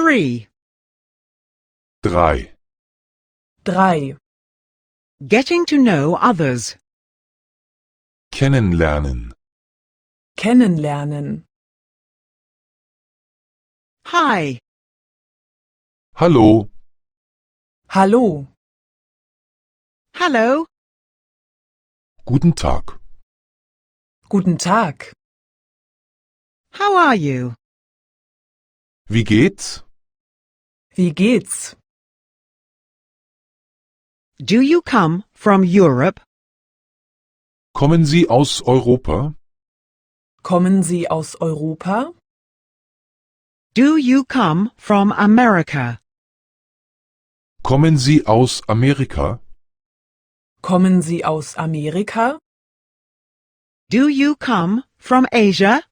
3. 3. 3. Getting to know others. Kennenlernen. Kennenlernen. Hi. Hallo. Hallo. Hello. Guten Tag. Guten Tag. How are you? Wie geht's? Wie geht's? Do you come from Europe? Kommen Sie aus Europa? Kommen Sie aus Europa? Do you come from America? Kommen Sie aus Amerika? Kommen Sie aus Amerika? Do you come from Asia?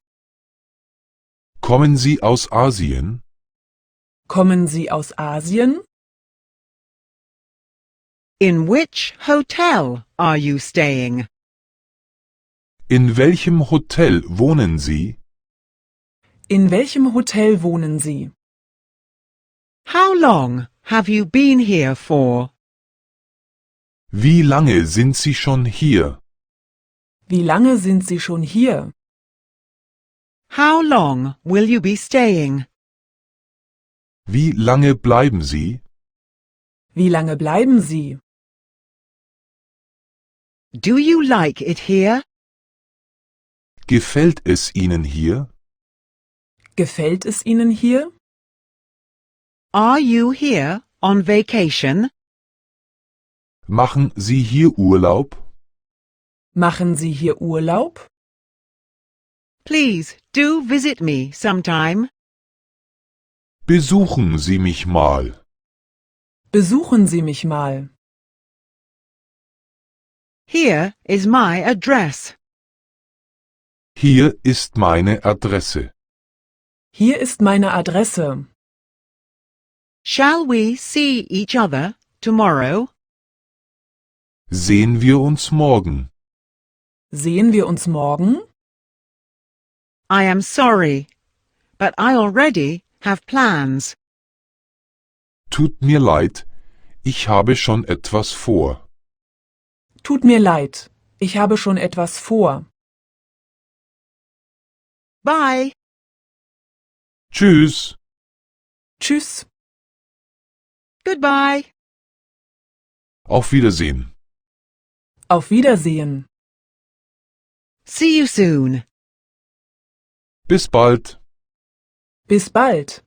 Kommen Sie aus Asien? Kommen Sie aus Asien? In which hotel are you staying? In welchem Hotel wohnen Sie? In welchem Hotel wohnen Sie? How long have you been here for? Wie lange sind Sie schon hier? Wie lange sind Sie schon hier? How long will you be staying? Wie lange bleiben Sie? Wie lange bleiben Sie? Do you like it here? Gefällt es Ihnen hier? Gefällt es Ihnen hier? Are you here on vacation? Machen Sie hier Urlaub? Machen Sie hier Urlaub? Please do visit me sometime. Besuchen Sie mich mal. Besuchen Sie mich mal. Here is my address. Hier ist meine Adresse. Hier ist meine Adresse. Shall we see each other tomorrow? Sehen wir uns morgen. Sehen wir uns morgen? I am sorry, but I already have plans. Tut mir leid, ich habe schon etwas vor. Tut mir leid, ich habe schon etwas vor. Bye. Tschüss. Tschüss. Goodbye. Auf Wiedersehen. Auf Wiedersehen. See you soon. Bis bald. Bis bald.